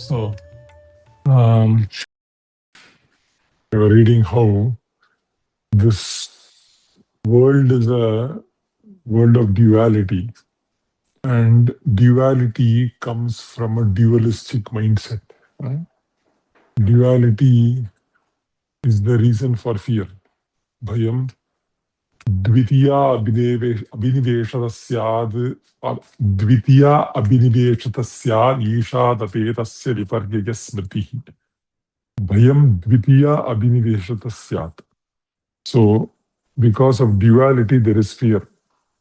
So, we were reading how this world is a world of duality, and duality comes from a dualistic mindset. Right? Duality is the reason for fear. Bhayam dvitiya abhiniveshata syad ishādapetasya viparjaya smritihi. Bhayam dvitiya abhiniveshata syat. So, because of duality, there is fear.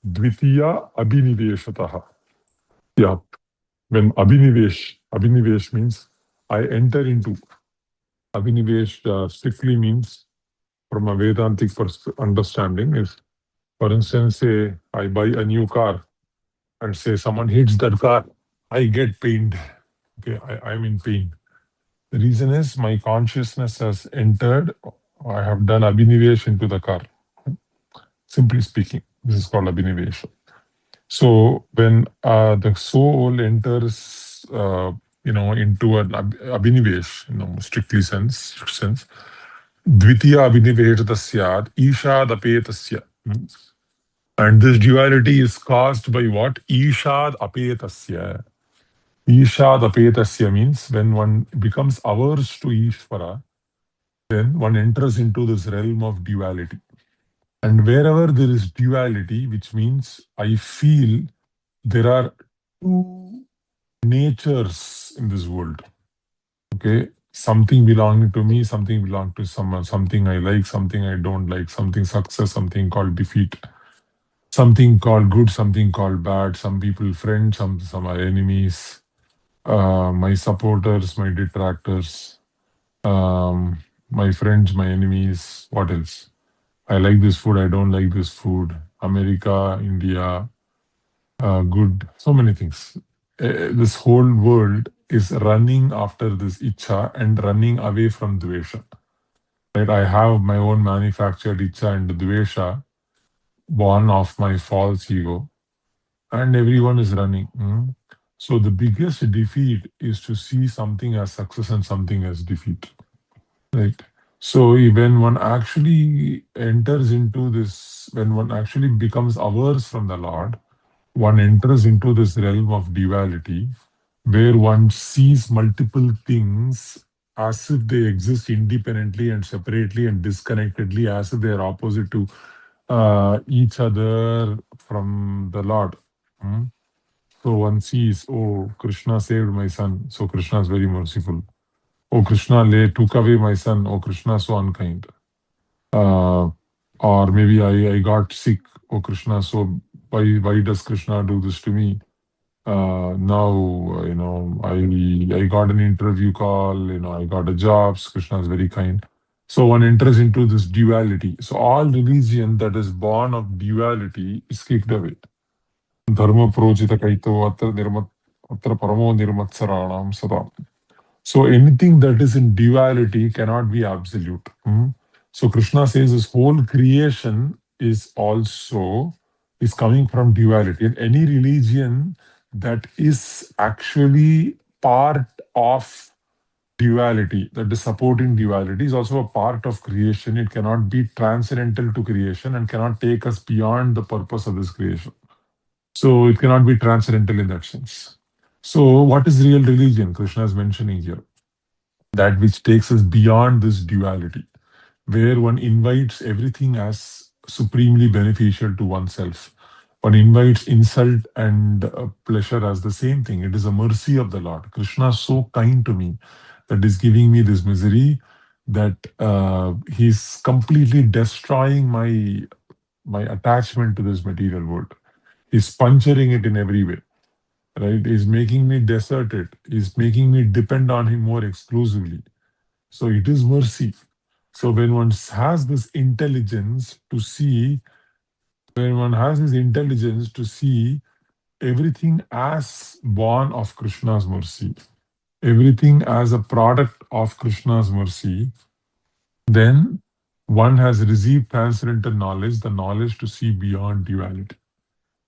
Dvitiya abhiniveshataha syat. When abhinivesh means I enter into. Abhinivesh strictly means, from a Vedantic understanding, is, for instance, say I buy a new car and say someone hits that car, I get pained. Okay, I'm in pain. The reason is my consciousness has entered, I have done abhinivesh into the car. Simply speaking, this is called abhinivesh. So when the soul enters, into an abhinivesh, strictly sense, dvitiya abhiniveshata syad ishādapetasya. And this duality is caused by what? Ishādapetasya. Ishādapetasya means when one becomes averse to Ishvara, then one enters into this realm of duality. And wherever there is duality, which means I feel there are two natures in this world. Okay, something belonging to me, something belonging to someone, something I like, something I don't like, something success, something called defeat, something called good, something called bad, some people friends, some are enemies, my supporters, my detractors, my friends, my enemies, what else? I like this food, I don't like this food, America, India, good, so many things. This whole world is running after this ichcha and running away from dvesha. Right? I have my own manufactured ichcha and dvesha, born of my false ego, and everyone is running. So the biggest defeat is to see something as success and something as defeat. Right? So when one actually enters into this, when one actually becomes averse from the Lord, one enters into this realm of duality, where one sees multiple things as if they exist independently and separately and disconnectedly, as if they are opposite to each other from the Lord. So one sees, oh, Krishna saved my son, so Krishna is very merciful. Oh, Krishna took away my son, oh, Krishna is so unkind. Or maybe I got sick, oh, Krishna, so why does Krishna do this to me? Now, I got an interview call, I got a job, Krishna is very kind. So one enters into this duality. So all religion that is born of duality is kicked away. Dharma projita kaito atra paramo nirmatsaranam sadam. So anything that is in duality cannot be absolute. So Krishna says his whole creation is coming from duality. And any religion that is actually part of duality, that is supporting duality, is also a part of creation. It cannot be transcendental to creation and cannot take us beyond the purpose of this creation. So it cannot be transcendental in that sense. So what is real religion? Krishna is mentioning here that which takes us beyond this duality, where one invites everything as supremely beneficial to oneself. One invites insult and pleasure as the same thing. It is a mercy of the Lord. Krishna is so kind to me that is giving me this misery, that he's completely destroying my attachment to this material world. He's puncturing it in every way. Right? He's making me deserted. He's making me depend on him more exclusively. So it is mercy. So when one has this intelligence to see, everything as born of Krishna's mercy, everything as a product of Krishna's mercy, then one has received transcendental knowledge, the knowledge to see beyond duality.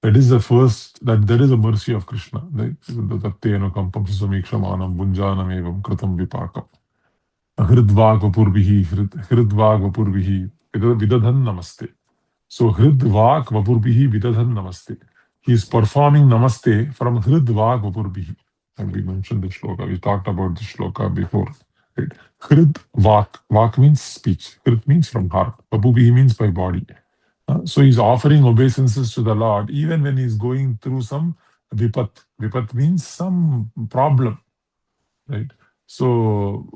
That is the first, that is the mercy of Krishna. Right? Tatteno kampam susamikshamaanam bunjanam evam kritam vipakam. Hridvag vapurvihi vidadhan namaste. So Hridvag vapurvihi vidadhan namaste. He is performing namaste from Hridvag vapurvihi. And we mentioned the shloka. We talked about the shloka before. Right? Hrid Vak. Vak means speech. Hrid means from heart. Vapurvihi means by body. So he's offering obeisances to the Lord even when he's going through some vipat. Vipat means some problem, right? So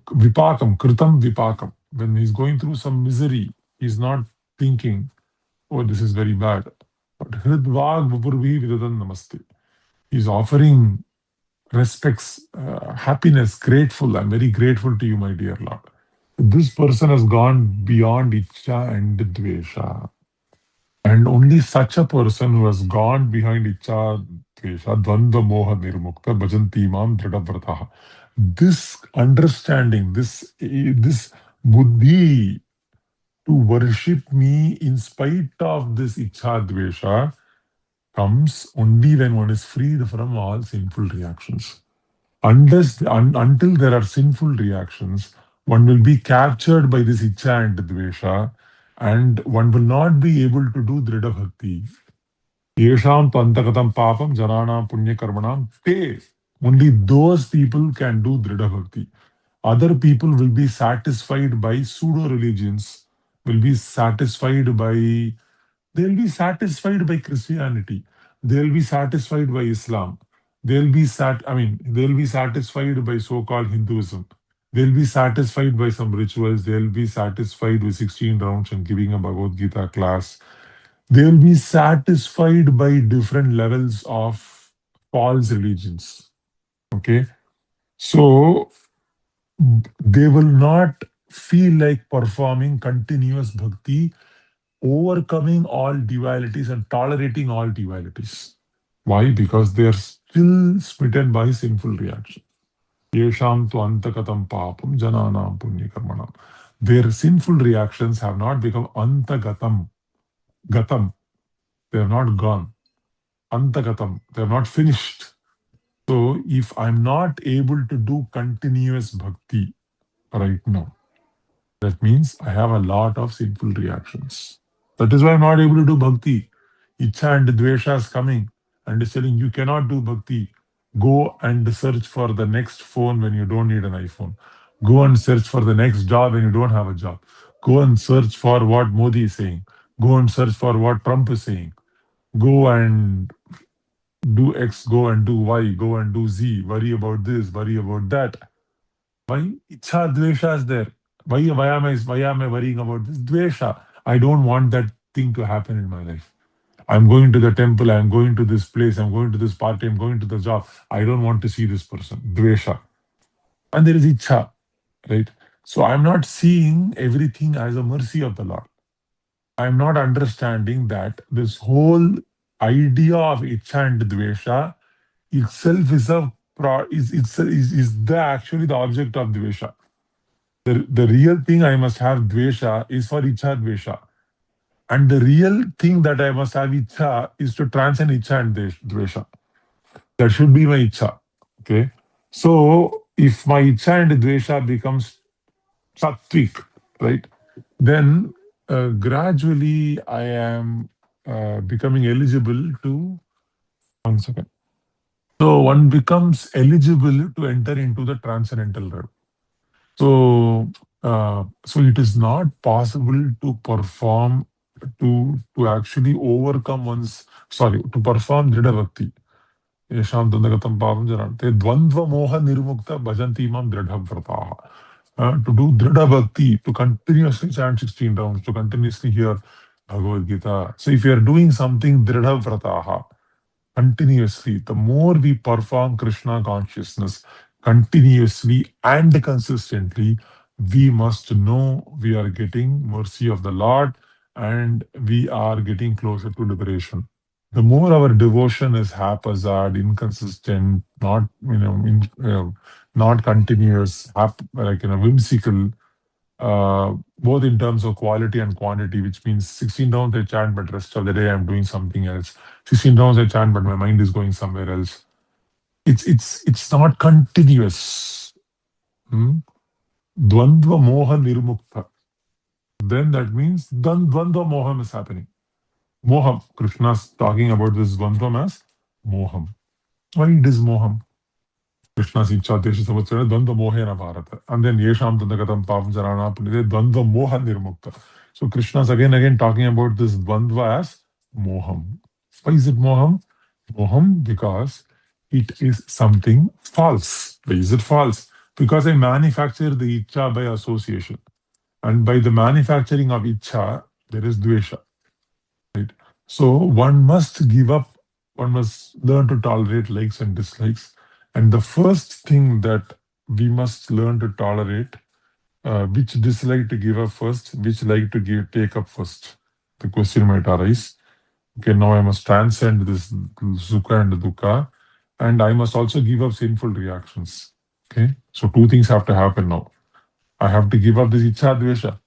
vipakam, kritam vipakam. When he's going through some misery, he's not thinking, oh, this is very bad. But hridvag vapurvi vidadan namaste. He's offering respects, happiness, grateful. I'm very grateful to you, my dear Lord. This person has gone beyond ichcha and dvesha. And only such a person who has gone behind ichcha, dvesha, dvandva-moha-nirmuktā, bhajante yeṣāṁ dṛḍha-vratāḥ. This understanding, this buddhi to worship me in spite of this ichcha, dvesha, comes only when one is freed from all sinful reactions. Until there are sinful reactions, one will be captured by this ichcha and dvesha, and one will not be able to do dṛḍha-bhakti. yeṣāṁ anta-gataṁ pāpaṁ janānāṁ puṇya-karmaṇām te. Only those people can do dṛḍha-bhakti. Other people will be satisfied by pseudo-religions, they'll be satisfied by Christianity, they'll be satisfied by Islam, they'll be satisfied by so-called Hinduism, they'll be satisfied by some rituals, they'll be satisfied with 16 rounds and giving a Bhagavad Gita class, they'll be satisfied by different levels of false religions. Okay, so they will not feel like performing continuous bhakti, overcoming all dualities and tolerating all dualities. Why? Because they are still smitten by sinful reaction. yeṣāṁ tu anta-gataṁ pāpaṁ janānāṁ puṇya-karmaṇām. Their sinful reactions have not become anta-gataṁ. Gatam. They have not gone. Anta-gataṁ. They are not finished. So if I'm not able to do continuous bhakti right now, that means I have a lot of sinful reactions. That is why I'm not able to do bhakti. Ichcha and dvesha is coming and is telling you cannot do bhakti. Go and search for the next phone when you don't need an iPhone. Go and search for the next job when you don't have a job. Go and search for what Modi is saying. Go and search for what Trump is saying. Go and do X, go and do Y, go and do Z. Worry about this, worry about that. Why? Ichcha, dvesha is there. Why am I worrying about this? Dvesha. I don't want that thing to happen in my life. I'm going to the temple, I'm going to this place, I'm going to this party, I'm going to the job. I don't want to see this person. Dvesha. And there is ichcha, right? So I'm not seeing everything as a mercy of the Lord. I'm not understanding that this whole idea of ichcha and dvesha itself is actually the object of dvesha. The real thing I must have dvesha is for ichcha dvesha. And the real thing that I must have ichcha is to transcend ichcha and dvesha. That should be my ichcha. Okay. So if my ichcha and dvesha becomes sattvic, right, then gradually I am becoming eligible to. One second. So one becomes eligible to enter into the transcendental realm. So, so it is not possible to perform to actually overcome to perform dṛḍha-bhakti. yeṣāṁ anta-gataṁ pāpaṁ janānāṁ dvandva-moha-nirmuktā bhajante yeṣāṁ dṛḍha-vratāḥ. To do dṛḍha-bhakti, to continuously chant 16 rounds, to continuously hear Bhagavad Gita. So if you are doing something dṛḍha-vratāḥ continuously, the more we perform Krishna consciousness continuously and consistently, we must know we are getting mercy of the Lord and we are getting closer to liberation. The more our devotion is haphazard, inconsistent, not not continuous, whimsical, both in terms of quality and quantity, which means 16 rounds I chant, but rest of the day I'm doing something else. 16 rounds I chant, but my mind is going somewhere else. It's not continuous. Dvandva-moha-nirmuktā. Then that means dvandva-moha is happening. Moham. Krishna's talking about this dvandvam as moham. Why it is moham? Krishna's ichchādesha samvatsara dvandva-moha-na bharata. And then yeṣāṁ anta-gataṁ pāpaṁ janānāṁ dvandva-moha-nirmuktā. So Krishna's again talking about this dvandva as moham. Why is it moham? Moham because it is something false. Why is it false? Because I manufacture the ichcha by association. And by the manufacturing of ichcha, there is dvesha. Right? So one must give up, one must learn to tolerate likes and dislikes. And the first thing that we must learn to tolerate, which dislike to give up first, which like to take up first. The question might arise. Okay, now I must transcend this sukha and dukkha, and I must also give up sinful reactions. Okay, so two things have to happen now. I have to give up this ichcha dvesha,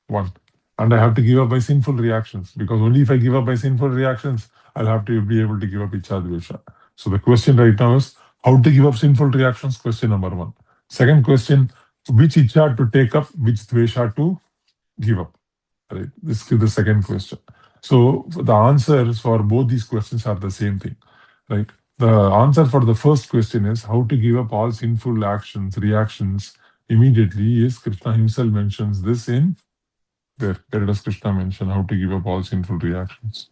one, and I have to give up my sinful reactions, because only if I give up my sinful reactions, I'll have to be able to give up ichcha dvesha. So the question right now is how to give up sinful reactions, question number one. Second question, which ichcha to take up, which dvesha to give up. Right? This is the second question. So the answers for both these questions are the same thing. Right? The answer for the first question is how to give up all sinful reactions immediately is Krishna himself mentions this in where does Krishna mention how to give up all sinful reactions?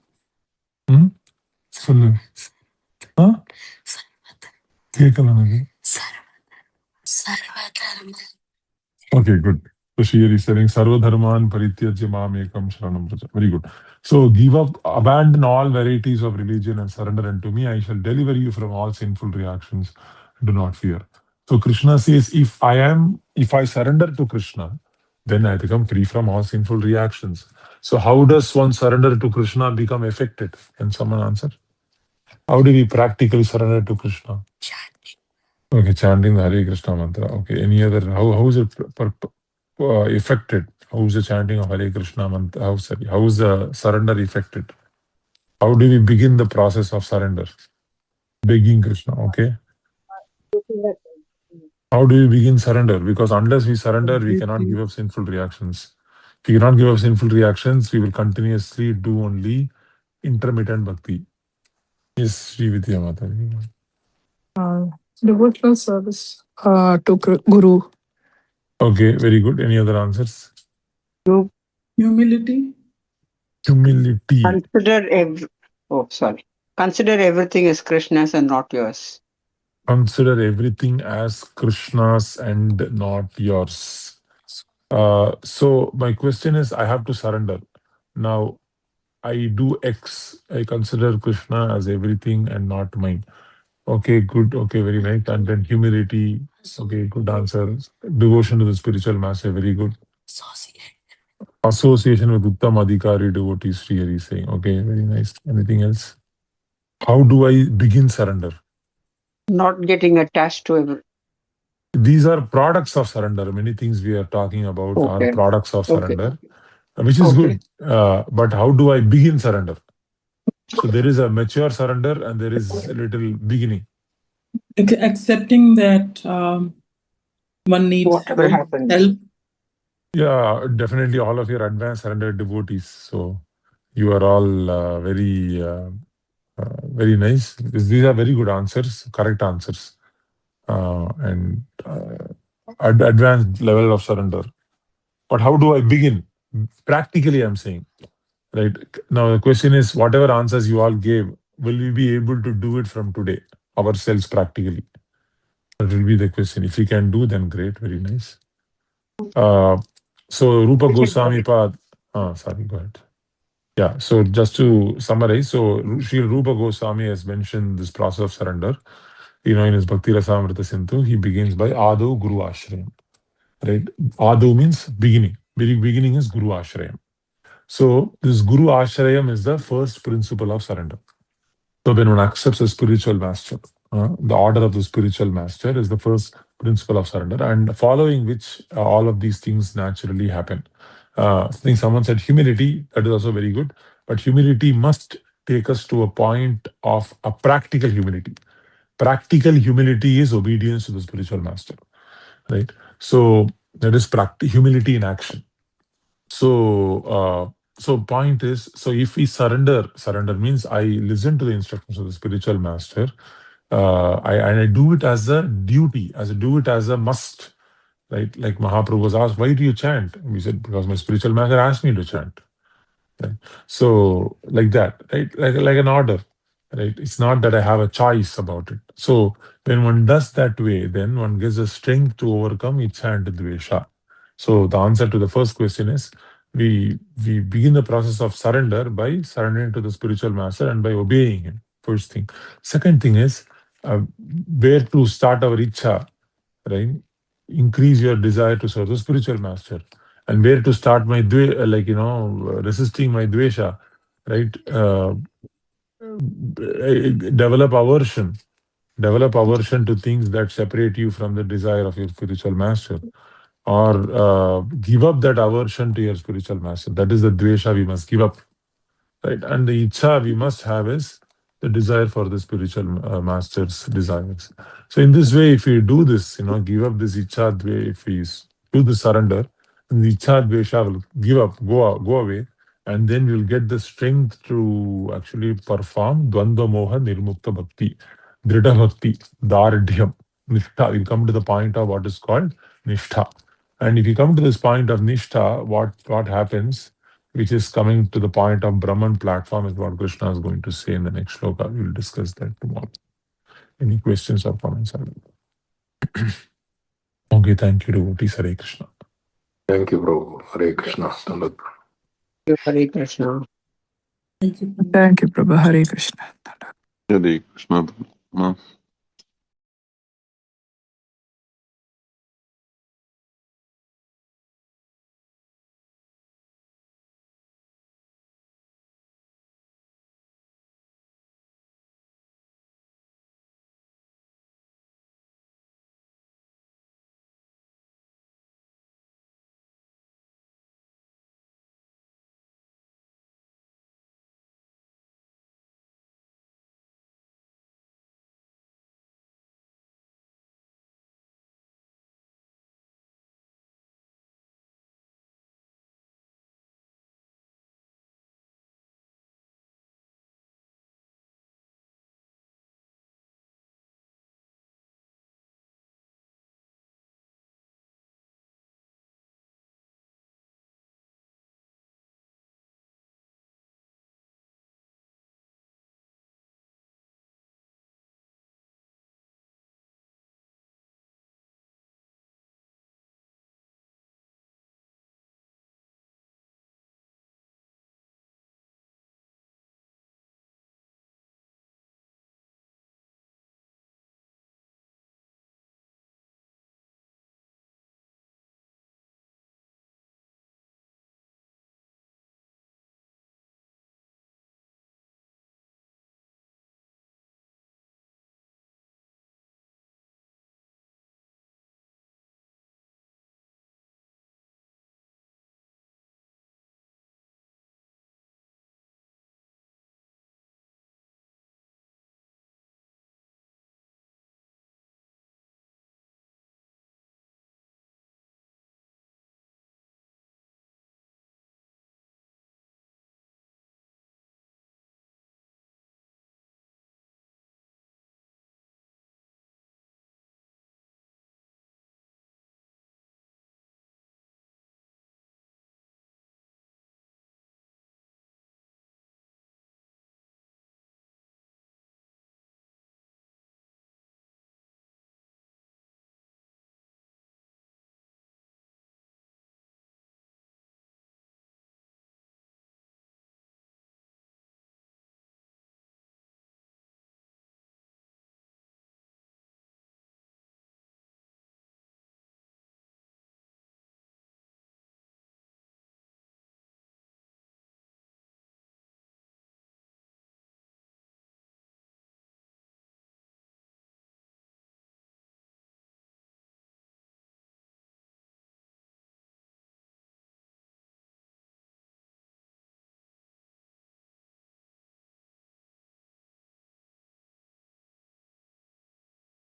Okay, good. So she is saying sarva dharman parityajya mam ekam sharanam vraja. Very good. So give up, abandon all varieties of religion and surrender unto me. I shall deliver you from all sinful reactions. Do not fear. So Krishna says, if I surrender to Krishna, then I become free from all sinful reactions. So how does one surrender to Krishna become affected? Can someone answer? How do we practically surrender to Krishna? Okay, chanting the Hare Krishna mantra. Okay, any other? How is it affected? How is the chanting of Hare Krishna mantra? How is the surrender affected? How do we begin the process of surrender? Begging Krishna. Okay. How do we begin surrender? Because unless we surrender, we cannot give up sinful reactions. If we cannot give up sinful reactions, we will continuously do only intermittent bhakti. Yes, Sri Vidya Mata. Devotional service to Guru. Okay, very good. Any other answers? Humility. Humility. Consider everything as Krishna's and not yours. Consider everything as Krishna's and not yours. So my question is, I have to surrender. Now, I do X. I consider Krishna as everything and not mine. Okay, good. Okay, very nice. And then humility. Okay, good answer. Devotion to the spiritual master. Very good. Association with Uttam Adhikari devotees. Sri Hari is saying. Okay, very nice. Anything else? How do I begin surrender? Not getting attached to everything. These are products of surrender. Many things we are talking about are products of surrender, which is good. But how do I begin surrender? So there is a mature surrender and there is a little beginning. Accepting that one needs help. Yeah, definitely all of your advanced surrender devotees. So you are all very nice. These are very good answers, correct answers. And advanced level of surrender. But how do I begin? Practically, I'm saying. Right now, the question is, whatever answers you all gave, will we be able to do it from today, ourselves practically? That will be the question. If we can do, then great, very nice. So Rupa Goswami Pad. Sorry, go ahead. Yeah. So just to summarize, so Sri Rupa Goswami has mentioned this process of surrender. In his Bhakti Rasamrita Sindhu, he begins by Ado Guru Ashrayam. Right? Ado means beginning. Beginning is Guru Ashrayam. So this Guru Ashrayam is the first principle of surrender. So when one accepts a spiritual master, the order of the spiritual master is the first principle of surrender, and following which all of these things naturally happen. I think someone said humility, that is also very good, but humility must take us to a point of a practical humility. Practical humility is obedience to the spiritual master, right? So that is humility in action. So point is, so if we surrender means I listen to the instructions of the spiritual master, I do it as a duty, do it as a must, right? Like Mahaprabhu was asked, why do you chant? And we said, because my spiritual master asked me to chant. Right? So like that, right? Like an order, right? It's not that I have a choice about it. So when one does that way, then one gets the strength to overcome ichha and dvesha. So the answer to the first question is, we begin the process of surrender by surrendering to the spiritual master and by obeying him. First thing. Second thing is where to start our ichha, right? Increase your desire to serve the spiritual master. And where to start my resisting my dvesha, right? Develop aversion to things that separate you from the desire of your spiritual master, or give up that aversion to your spiritual master. That is the dvesha we must give up, right? And the ichha we must have is the desire for the spiritual master's desires. So in this way, if we do this, give up this ichha dve, if we do the surrender, and the ichha dvesha will give up, go away, and then we'll get the strength to actually perform dvandva-moha-nirmuktā bhakti, dṛḍha-bhakti, dārdhyam, nishtha. We'll come to the point of what is called nishtha. And if you come to this point of nishtha, what happens, which is coming to the point of Brahman platform, is what Krishna is going to say in the next shloka. We will discuss that tomorrow. Any questions or comments? Okay, thank you, devotees. Hare Krishna. Thank you, Prabhu. Hare Krishna. Hare Krishna. Thank you, Prabhu. Hare Krishna. Hare Krishna.